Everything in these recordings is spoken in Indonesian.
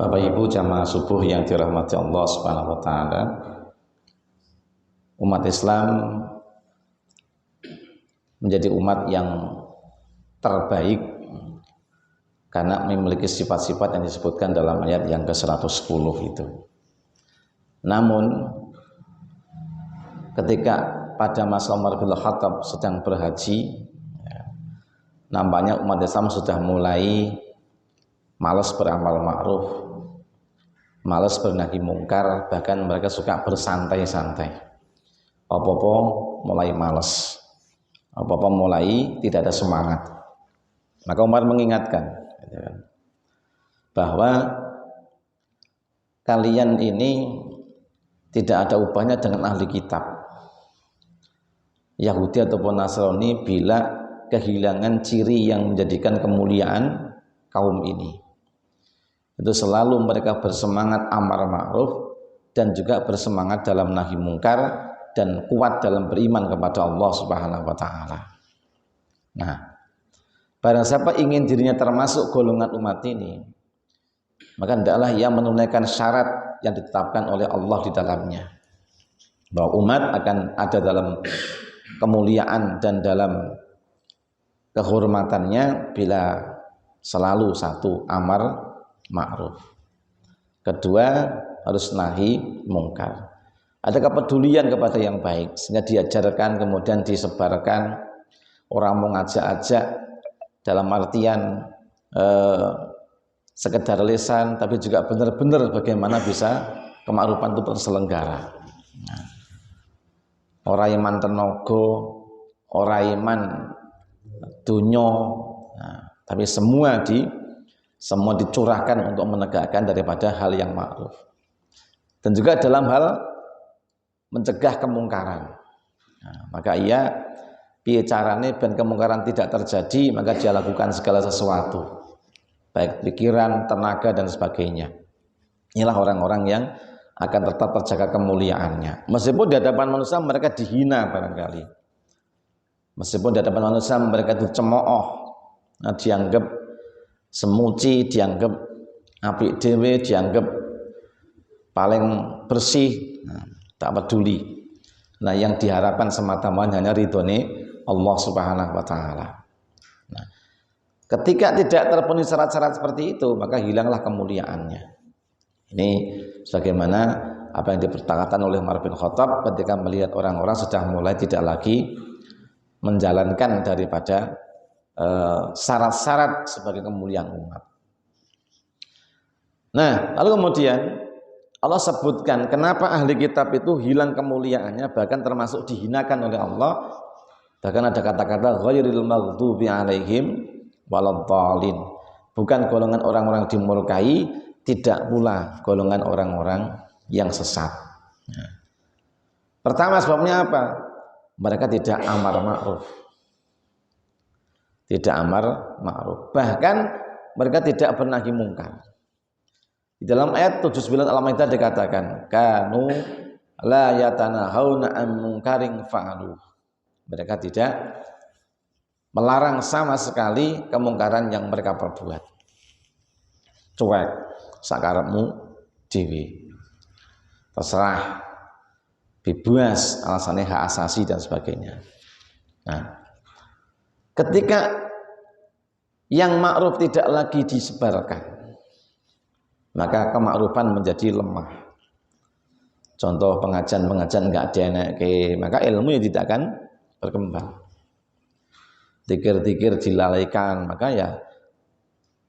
Bapak Ibu jamaah subuh yang dirahmati Allah Subhanahu wa taala. Umat Islam menjadi umat yang terbaik karena memiliki sifat-sifat yang disebutkan dalam ayat yang ke-110 itu. Namun ketika pada masa Umar bin Khattab sedang berhaji, nampaknya umat Islam sudah mulai malas beramal ma'ruf, malas bernahi mungkar, bahkan mereka suka bersantai-santai. Apa-apa mulai malas, apa-apa mulai tidak ada semangat. Maka Umar mengingatkan bahwa kalian ini tidak ada ubahnya dengan ahli kitab Yahudi ataupun Nasrani bila kehilangan ciri yang menjadikan kemuliaan kaum ini. Itu selalu mereka bersemangat amar ma'ruf dan juga bersemangat dalam nahi mungkar dan kuat dalam beriman kepada Allah Subhanahu wa taala. Nah, barang siapa ingin dirinya termasuk golongan umat ini, maka hendaklah ia menunaikan syarat yang ditetapkan oleh Allah di dalamnya, bahwa umat akan ada dalam kemuliaan dan dalam kehormatannya bila selalu satu, amar ma'ruf, kedua harus nahi mungkar, ada kepedulian kepada yang baik sehingga diajarkan kemudian disebarkan, orang mau ngajak-ajak dalam artian sekedar lisan, tapi juga benar-benar bagaimana bisa kema'rufan itu terselenggara. Orang iman tenaga, orang iman dunyo, tapi semua dicurahkan untuk menegakkan daripada hal yang ma'ruf. Dan juga dalam hal mencegah kemungkaran. Maka ia bicarane ben kemungkaran tidak terjadi, maka dia lakukan segala sesuatu, baik pikiran, tenaga dan sebagainya. Inilah orang-orang yang akan tetap terjaga kemuliaannya. Meskipun di hadapan manusia mereka dihina barangkali. Meskipun di hadapan manusia mereka itu cemooh, dianggap semuci, dianggap apik dhewe, dianggap paling bersih, tak peduli. Nah, yang diharapkan semata-mata hanya ridhone Allah Subhanahu wa taala. Nah, ketika tidak terpenuhi syarat-syarat seperti itu, maka hilanglah kemuliaannya. Ini sebagaimana apa yang diperkatakan oleh Umar bin Khattab ketika melihat orang-orang sudah mulai tidak lagi menjalankan daripada syarat-syarat sebagai kemuliaan umat. Nah, lalu kemudian Allah sebutkan kenapa ahli kitab itu hilang kemuliaannya, bahkan termasuk dihinakan oleh Allah. Bahkan ada kata-kata ghairil maghdubi alaihim waladhdallin, bukan golongan orang-orang dimurkai, tidak pula golongan orang-orang yang sesat. Pertama sebabnya apa? Mereka tidak amar ma'ruf. Tidak amar ma'ruf. Bahkan mereka tidak bernahi mungkar. Di dalam ayat 79 Al-Maidah dikatakan, kanu la yatanahawna an munkarin fa'alu. Mereka tidak melarang sama sekali kemungkaran yang mereka perbuat. Cuek, sakarepmu dewi. Terserah, bebas, alasannya hak asasi dan sebagainya. Nah, ketika yang ma'ruf tidak lagi disebarkan, maka kemakrupan menjadi lemah. Contoh pengajian-pengajian enggak dienekke, maka ilmu ya tidak akan berkembang. Zikir-zikir dilalaikan, maka ya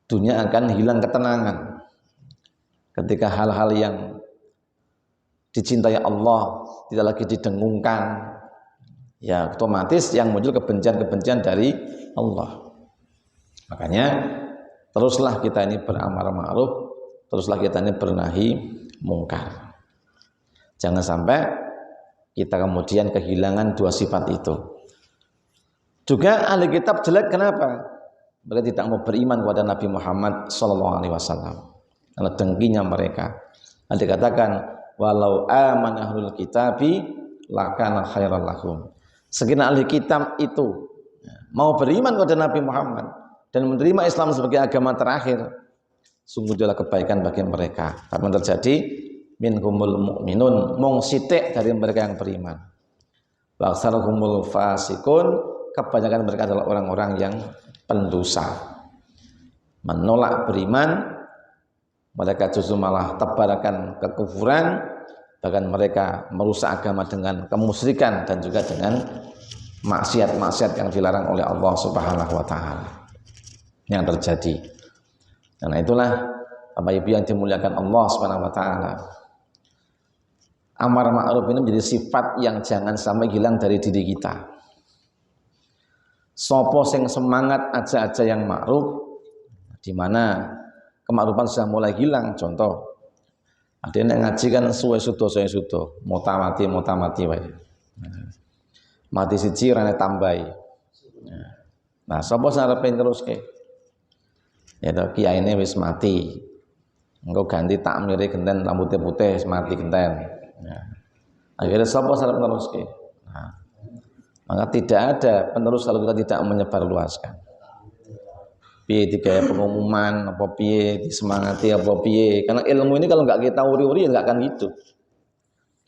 dunia akan hilang ketenangan. Ketika hal-hal yang dicintai Allah tidak lagi didengungkan, ya otomatis yang muncul kebencian-kebencian dari Allah. Makanya teruslah kita ini beramar ma'ruf, teruslah kita ini bernahi mungkar. Jangan sampai kita kemudian kehilangan dua sifat itu. Juga ahli kitab jelek kenapa? Mereka tidak mau beriman kepada Nabi Muhammad SAW karena dengkinya mereka. Nanti katakan walau amana ahlul kitabi lakana khairan lahum. Sekiranya ahli kitab itu mau beriman kepada Nabi Muhammad dan menerima Islam sebagai agama terakhir, sungguh adalah kebaikan bagi mereka. Apa yang terjadi? Minhumul mu'minun, mung sithik dari mereka yang beriman. Wa aktsaruhumul fasikun, kebanyakan mereka adalah orang-orang yang pendosa. Menolak beriman, mereka justru malah tebarkan kekufuran, bahkan mereka merusak agama dengan kemusyrikan dan juga dengan maksiat-maksiat yang dilarang oleh Allah Subhanahu wa taala. Yang terjadi. Karena itulah Bapak Ibu yang dimuliakan Allah Subhanahu wa taala. Amar ma'ruf ini menjadi sifat yang jangan sampai hilang dari diri kita. Sopo sing semangat aja-aja yang ma'ruf, di mana kema'rufan sudah mulai hilang. Contoh, ada yang ngaji kan suwe sudo, mutamati wae. Mati siji rane tambahi. Nah, sopo sarepe terus ke? Ya to kiyaine wis mati. Engko ganti takmire genten rambutnya putih mati genten. Nah, akhirnya sapa sarep neruske? Nah, maka tidak ada penerus kalau kita tidak menyebarluaskan. Piye digawe pengumuman apa piye disemangati apa piye? Karena ilmu ini kalau nggak kita uri-uri nggak akan hidup.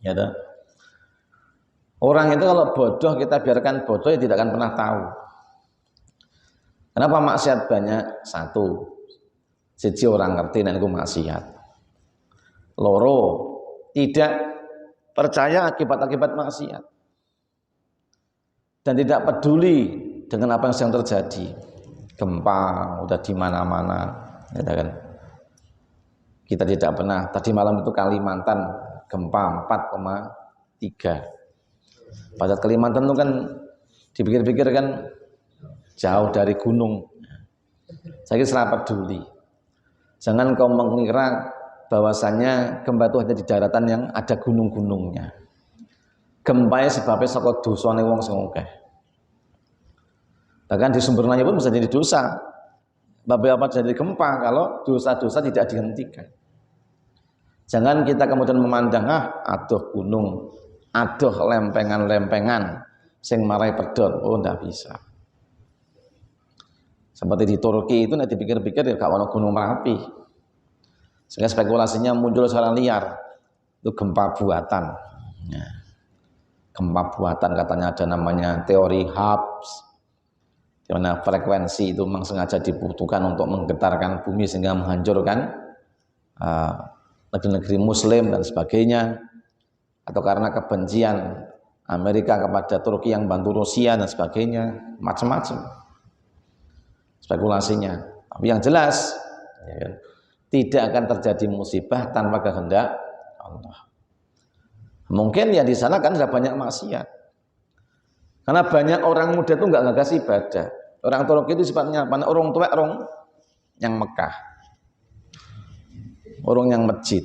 Ya toh? Orang itu kalau bodoh kita biarkan bodoh ya tidak akan pernah tahu. Kenapa maksiat banyak? Satu, siji orang ngerti nek iku maksiat. Loro, tidak percaya akibat-akibat maksiat dan tidak peduli dengan apa yang sedang terjadi. Gempa udah di mana-mana, ya kan? Kita tidak pernah. Tadi malam itu Kalimantan gempa 4,3. Pada Kalimantan itu kan dipikir-pikir kan jauh dari gunung. Saya kira serap peduli. Jangan kau mengira bahwasanya gempa itu hanya di daratan yang ada gunung-gunungnya. Gempa sebabnya saka dosane wong sing akeh. Bahkan di sumber nanya pun bisa jadi dosa. Apa jadi gempa kalau dosa-dosa tidak dihentikan. Jangan kita kemudian memandang aduh gunung, aduh lempengan-lempengan sing marai pedot. Oh, ndak bisa. Seperti di Turki itu nek dipikir-pikir ya gak ono gunung Merapi. Sehingga spekulasinya muncul secara liar, itu gempa buatan. Ya. Gempa buatan katanya ada namanya teori Hubble, di mana frekuensi itu memang sengaja dibutuhkan untuk menggetarkan bumi sehingga menghancurkan negeri-negeri Muslim dan sebagainya, atau karena kebencian Amerika kepada Turki yang bantu Rusia dan sebagainya, macam-macam spekulasinya. Tapi yang jelas, ya kan, tidak akan terjadi musibah tanpa kehendak Allah. Mungkin ya di sana kan sudah banyak maksiat. Karena banyak orang muda itu nggak ngagas ibadah. Orang Turki itu sifatnya apa? Orang tua, orang yang Mekah, orang yang masjid.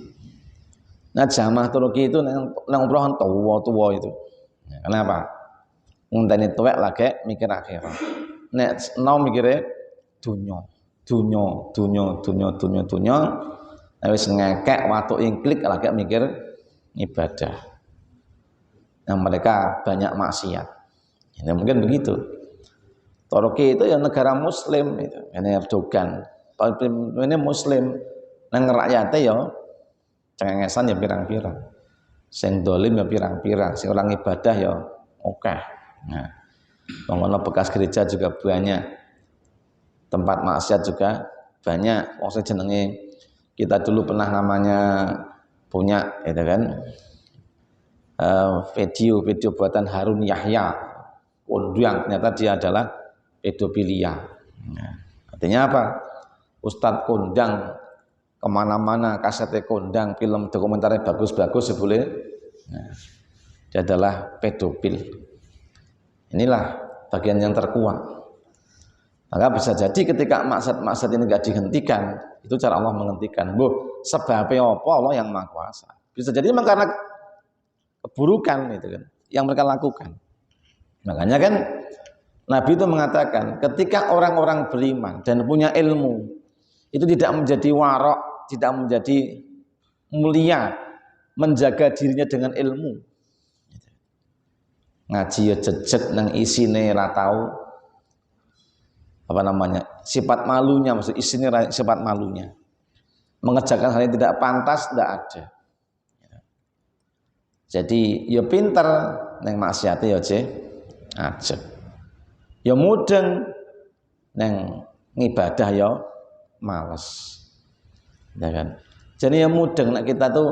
Nah jamaah Turki itu nang umroh tua itu. Kenapa? Ngenteni tuwek lagi mikir akhirat. Nek mau mikirnya dunya. Wis ngekek watu ingklik lagi mikir ibadah. Nah, mereka banyak maksiat. Ya, mungkin begitu. Turki itu ya negara Muslim itu. Ini Erdogan. Ini Muslim. Nang rakyatnya ya cengengesan ya pirang-pirang. Sing dolim ya pirang-pirang. Sing orang ibadah ya oke. Nah, mengono bekas gereja juga banyak. Tempat maksiat juga banyak. Wong jenenge kita dulu pernah namanya punya itu kan video buatan Harun Yahya kondang, ternyata dia adalah pedofilia. Nah, artinya apa? Ustadz kondang kemana-mana, kasetnya kondang, film dokumenternya bagus-bagus boleh. Nah, dia adalah pedofil. Inilah bagian yang terkuat. Maka bisa jadi ketika maksud ini tidak dihentikan, itu cara Allah menghentikan. Sebabnya apa? Allah yang Maha Kuasa. Bisa jadi memang karena keburukan itu kan yang mereka lakukan. Makanya kan Nabi itu mengatakan ketika orang-orang beriman dan punya ilmu itu tidak menjadi warok, tidak menjadi mulia, menjaga dirinya dengan ilmu. Ngaji ya jejeg nang isine ra tau apa namanya sifat malunya, maksud isinya sifat malunya. mengerjakan hal yang tidak pantas, tidak ada. Jadi ya pinter neng maksiate ya aja. Ya mudeng neng ngibadah ya males. Ya kan? Jadi ya mudeng nek kita tuh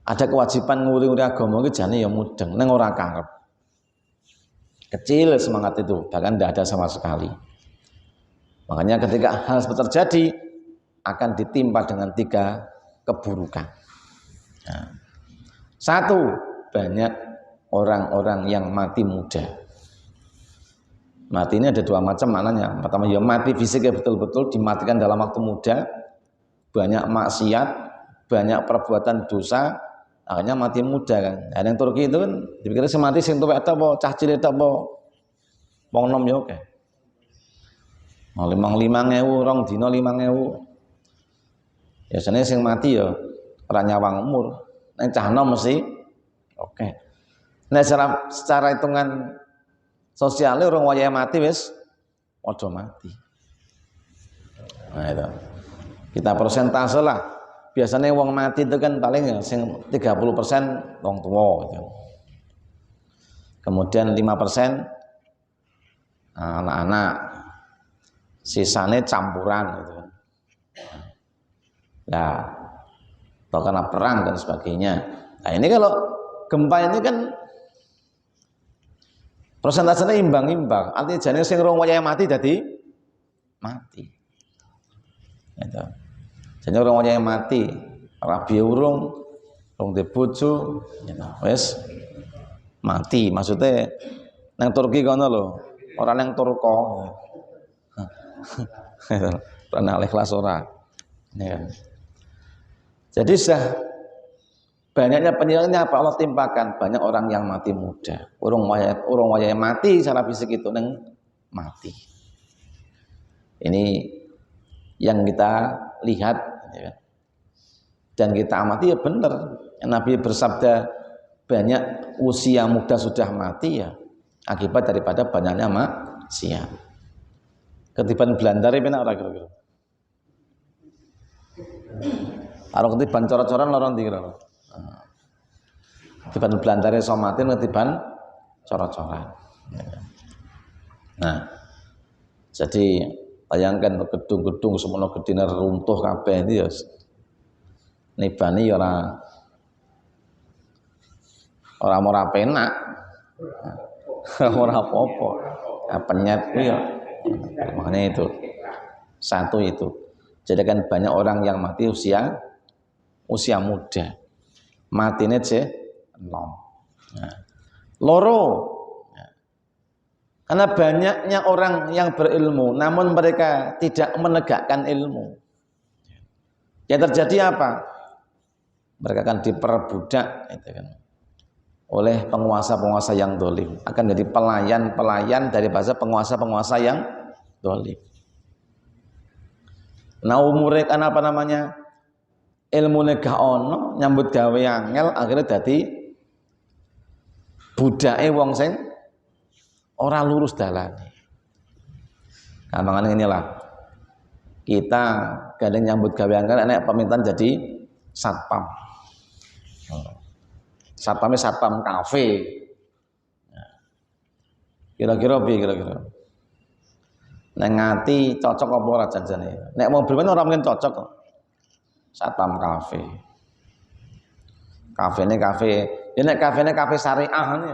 ada kewajiban nguri-nguri agama iki jane ya mudeng neng ora karep. Kecil semangat itu, bahkan tidak ada sama sekali. Makanya ketika hal seperti terjadi akan ditimpa dengan 3 keburukan. Nah, 1, banyak orang-orang yang mati muda. Mati ini ada 2 macam maknanya. Pertama ya mati fisiknya betul-betul dimatikan dalam waktu muda, banyak maksiat, banyak perbuatan dosa, akhirnya mati muda kan. Ada yang Turki itu kan dipikir semati sing tuwek ta apa cah cilik ta apa wong nom ya oke. 5.000 rong dina 5.000. Biasanya sing mati ya ora nyawang umur. Nek cah nom mesti oke. Nek secara hitungan sosialnya orang wayahe mati wis padha mati. Nah itu. Kita persentase lah. Biasanya wong mati itu kan paling ya sing 30% wong tua gitu. Kemudian 5% anak-anak, sisanya campuran gitu kan. Nah, atau karena perang dan sebagainya. Nah ini kalau gempa ini kan persentasenya imbang-imbang. Artinya jane sing rong wayahe mati dadi mati. Gitu. Jadi orang yang mati, rabi urung de bojo, wes mati. Maksudnya nang Turki kono lho, orang yang Turko. Pernah ikhlas ora. Ya. Jadi sudah banyaknya penyakitnya apa Allah timpakan banyak orang yang mati muda. Orang wayah mati secara fisik itu neng mati. Ini yang kita lihat ya. Dan kita amati ya benar. Nabi bersabda banyak usia muda sudah mati ya akibat daripada banyaknya maksiat. Ketiban Belandari penak ora kira-kira. Kalau ketiban cor-coran lorong ndi kira. Ketiban Belandari somatin ketiban cor-coran. Nah, jadi bayangkan gedung-gedung semono gedine runtuh kabeh iki ya nibani ya ora penak. Ora apa-apa. Penyet ku ya makanya itu. Satu itu. Jadi kan banyak orang yang mati usia muda. Matine enom. Nah, loro. Karena banyaknya orang yang berilmu, namun mereka tidak menegakkan ilmu. Yang terjadi apa? Mereka akan diperbudak gitu kan, oleh penguasa-penguasa yang dolim. Akan jadi pelayan-pelayan dari bahasa penguasa-penguasa yang dolim. Nah umure kan apa namanya? Ilmu gak ono, nyambut gawe angel, akhirnya dadi budake wong sing ora lurus dalane. Kamangane inilah kita gandeng nyambut gawe angel nek pemerintahan jadi satpam. Satpamnya satpam kafe. Kira-kira piye kira-kira? Nek ngati cocok apa ora janjane? Nek mobil men ora mungkin cocok kok. Satpam kafe. Kafene kafe. Ya nek kafene kafe syariah ne.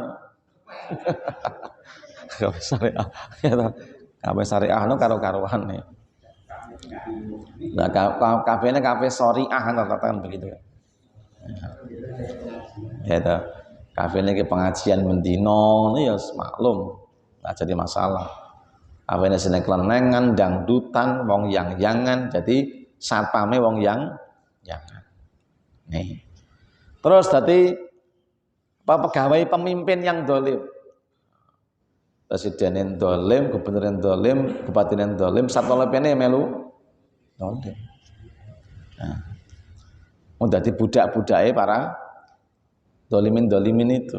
Kafe syariah. Kafe syariah no karo-karuan nih. Nah, kafene kafe syariah katakan begitu. Ya itu. Kafene ke pengajian mendino ini ya maklum. Enggak jadi masalah. Kafene sene klenengan, dangdutan, wong yang-yangan, jadi satpame wong yang jangan. Nih. Terus tadi pegawai pemimpin yang dolim. Presiden yang dolim, gubernur yang dolim, bupati yang dolim, satpol pp ini melu dolim. Nah, udah dibudak-budake para dolimin itu.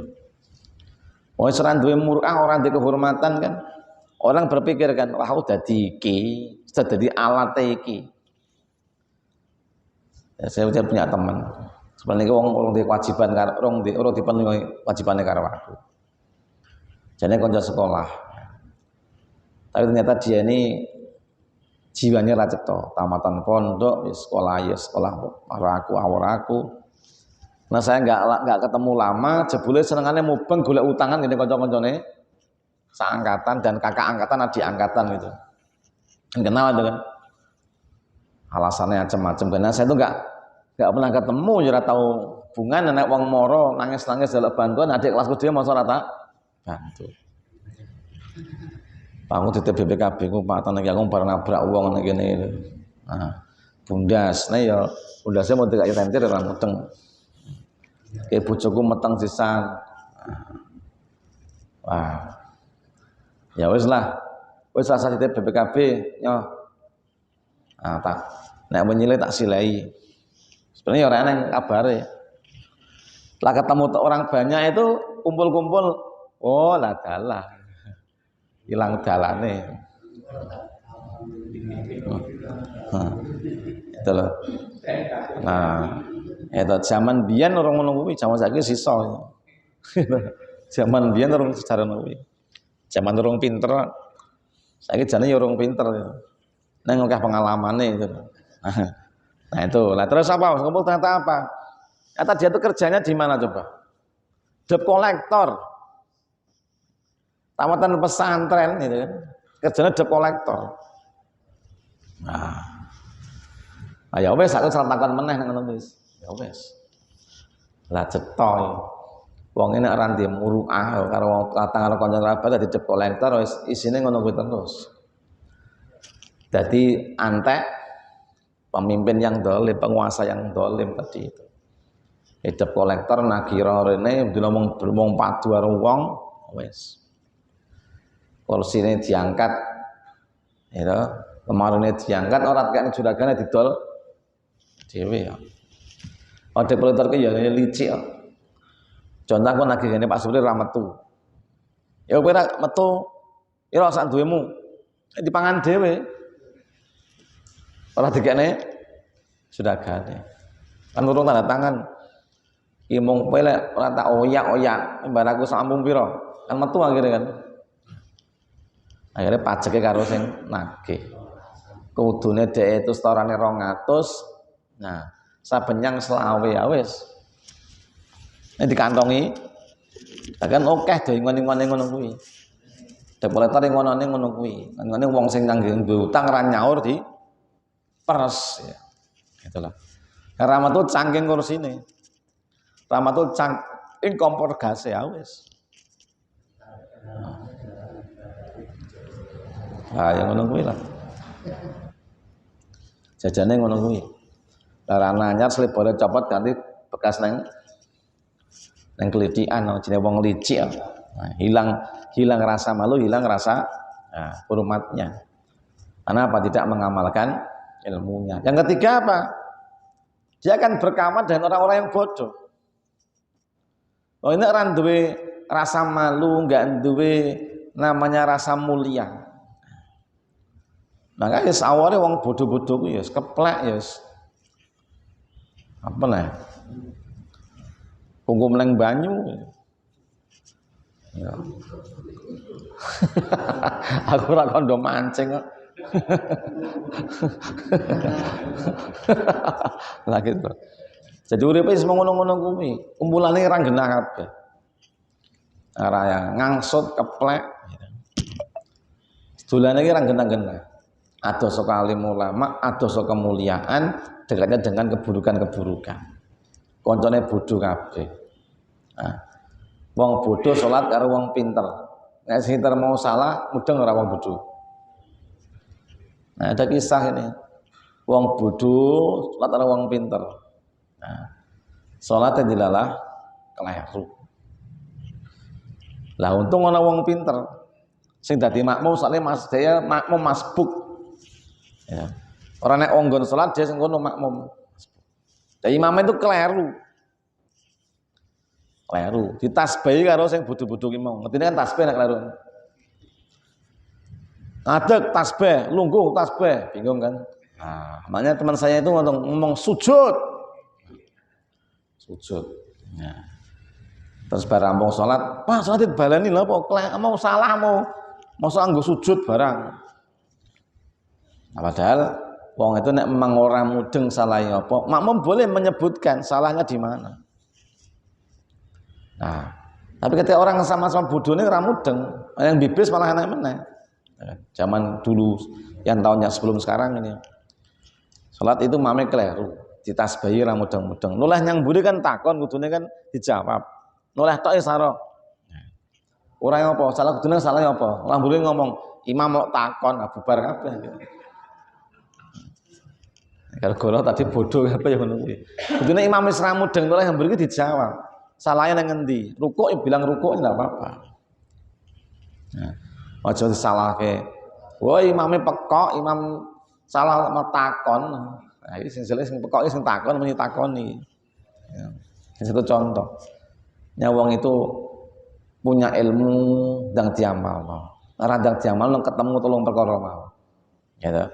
Oh, seran duwe murah, orang di kehormatan kan. Orang berpikir kan, wah udah diki, sudah jadi alat iki. Ya, saya punya teman. Sebenarnya orang di kewajiban orang dipenuhi kewajibannya karo aku. Jadi konco sekolah. Tapi ternyata dia ini jiwanya ra cetha, tamatan pondok, sekolah ya sekolah awor aku. Nah saya nggak ketemu lama, jebule senengane mubeng golek utangan ngene kanca-kancane seangkatan dan kakak angkatan, adik angkatan gitu. Kenal itu kan. Alasannya macam-macam karena saya tuh nggak pernah ketemu, ya tahu hubungan anak wong moro nangis-nangis jaluk bantuan, adik kelasku dia masa rata bantu. Aku di BPKB ku Pak Tanah aku bareng nabrak uang ngene iki. Nah, bundas, nah ya bundasnya mau dikai rentir ora mudeng. Kayak bojoku meteng sisan. Wah. Ya wis lah. Wis rasa di BPKB yo. Nah, tak nek menyilih tak silai. Sebenarnya orang yang kabare. Setelah ketemu orang banyak itu kumpul-kumpul, oh lah dalah. Hilang dalane. Itu loh. Nah, itu zaman biyen orang ngono kuwi, zaman saiki sisa. Zaman biyen orang secara kuwi. Zaman orang pinter, saiki jane ya orang pinter. Nang akeh pengalamane gitu. Nah itu. Lah terus apa? Kumpul ternyata apa? Kata dia tuh kerjanya di mana coba? Debt collector. Tamatan pesantren gitu kan. Kerjanya debt collector. Nah. Ya wes aku celatakan meneh nang ngono wis. Ya wes. Lah cetha. Wong ini ora ndek muruah karo karo kanca kerabat dadi debt collector wis isine ngono kuwi terus. Jadi antek pemimpin yang dolim, penguasa yang dolim tadi itu. Debt collector nakira rene ngomong padu karo wong wis. Kursine diangkat, ya, kemarinnya diangkat orang kayak juragane didol dewe ya. Debt collector ki ya licik ya. Contoh aku nagih ngene Pak Supri ra metu. Ya kowe ra metu, ya ora sak duwemu. Dipangan dhewe. Ora dikene juragane. Kan urung tanda tangan. Ki mung kowe lek ora tak oyak-oyak, mbaraku sampung pira? Kan metu akhirnya kan. Akhirnya pajaknya karo sing nagih. Kudune dhek itu setorane 200. Nah, saben yang selawe ya wis. Nek dikantongi kan akeh do ingone-ingone ngono kuwi. Depoletor ingone ngono kuwi. Ngene wong sing nanggung utang ra nyaur di pers ya. Itulah. Karena itu cangking kursine. Ramatul cangking kompor gas ya wis. Ah yang ngono kuwi lah. Jajane ngono kuwi. Lah anyar slebone copot ganti bekas nang kelitian jenenge wong licik. Nah, hilang rasa malu, hilang rasa hormatnya. Karena apa? Tidak mengamalkan ilmunya. Yang ketiga apa? Dia akan berkawan dengan orang-orang yang bodoh. Oh ini orang duwe rasa malu, enggak duwe namanya rasa mulia. Maka ya awalnya wong bodoh-bodoh ku ya keplek ya. Apa nih? Kungkum nang banyu. Ya. Aku ora kondo mancing kok. Lah gitu. Jadi uripe wis ngono-ngono kuwi, kumpulane ra genah kabeh. Ora yang ngangsut keplek. Sedulane iki ra genah-genah. Adoh saka alim ulama, adoh saka kemuliaan, dekatnya dengan keburukan-keburukan. Koncone bodho kabeh. Nah, wong bodho salat karo wong pinter. Nek sing pinter mau salah, mudeng ora wong bodho. Nah, ada kisah ini. Wong bodho salat karo wong pinter. Nah, salatnya dilalah keliru. Lah untung ana wong pinter. Sing dadi makmum soalnya mas dia makmum masbuk. Ya. Orang nek onggon salat dia sing kono makmum. Jadi imam itu keliru. Keliru. Ditasbihi karo sing bodho-bodho ki mau. Ngertine kan tasbih nek keliru. Ngadeg tasbih, lungguh tasbih, bingung kan? Nah, makanya teman saya itu ngomong sujud. Sujud. Nah. Terus barang mau sholat, Pak sholat dibaleni lho apa mau salah mau anggo sujud barang. Nah, padahal wong itu nek memang ora mudeng salahnya apa, makmum boleh menyebutkan salahnya di mana. Nah, tapi ketika orang sama-sama bodohnya ora mudeng, yang bibis malah enak meneh. Zaman dulu yang tahunnya sebelum sekarang ini. Salat itu mame kleru, ditasbahi ra mudeng-mudeng. Noleh nyang mburi kan takon kudune kan dijawab. Noleh tok saro. Ora apa, salah kudune salah apa? Lah mburi ngomong, imam mau takon bubar kabeh. Gara-gara tadi bodoh apa ya ngono kuwi. Kudune imam wis ra mudeng noleh mburi iki dijawab. Salahnya nang ngendi? Rukuk ya bilang rukuk enggak apa-apa. Nah, aja disalahke. Woi imame pekok, imam salah takon. Nah, iki sing jelas sing pekok sing takon muni takoni. Ya. Satu contoh. Nyawang itu punya ilmu ndang diamalno. Ora ndang diamalno ketemu tolong perkara mau. Gitu.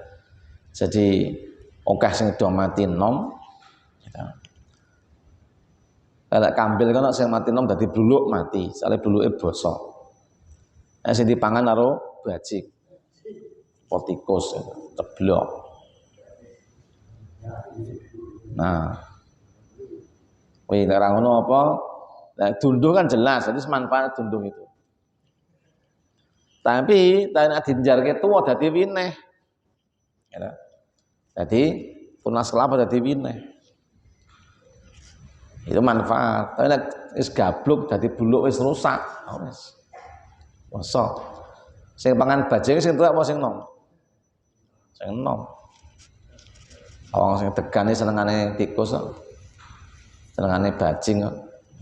Jadi akeh sing do mati nom. Gitu. Kalau kambil kan sing mati nom dadi bluluk mati, soalnya bluluke bosok. Nek sing dipangan karo bajik. Potikus ceblok. Nah, wih ora ngono apa? Nah, dunduh kan jelas, jadi manfaat dunduh itu. Tapi nek dinjarke tuwa dadi wineh. Ya. Jadi tunas kelapa dadi wineh. Itu manfaat. Tapi nek wis gabluk dadi buluk wis rusak. Wis. Bosok. Sing pangan bajing sing tuwek apa sing nom? Sing nom. Wong sing tegane senengane tikus kok. Senengane bajing kok.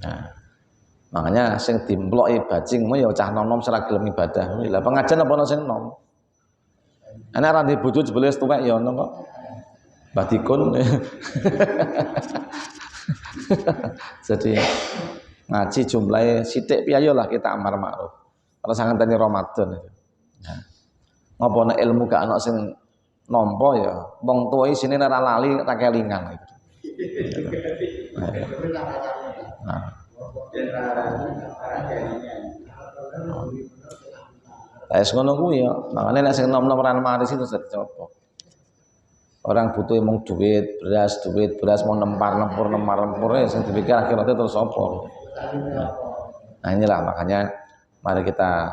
Nah. Makanya sing dimploki bajing ya cah nom-nom ora gelem ibadah. Lah pengajian apa ana sing nom? Ana ra ndek bojo jebule tuwek ya ono kok. Mbah Dikun. Jadi ngaji jumlahnya sithik piye lah kita amar ma'ruf. Kalau sangat tani Ramadan itu. Nah, ngopo nek ilmu gak ana sing nampa ya wong tuwa isine ora lali ra kelingan gitu. Nah. Lah ngono kuwi ya, makane nek sing nom-nom ora maris itu dadi apa? Orang butuh emang duit beras mau nempar-nempur ya sing dipikir akhirate terus apa. Nah inilah makanya mari kita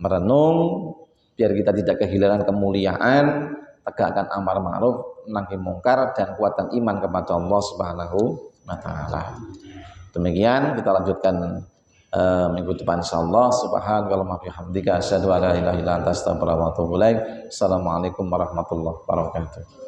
merenung biar kita tidak kehilangan kemuliaan, tegakkan amar ma'ruf, nahi mungkar dan kuatkan iman kepada Allah Subhanahu wa taala. Demikian kita lanjutkan minggu depan insyaallah. Subhanakallahumma wa bihamdika asyhadu an la ilaha illa anta astaghfiruka wa atubu ilaik. Assalamualaikum warahmatullahi wabarakatuh.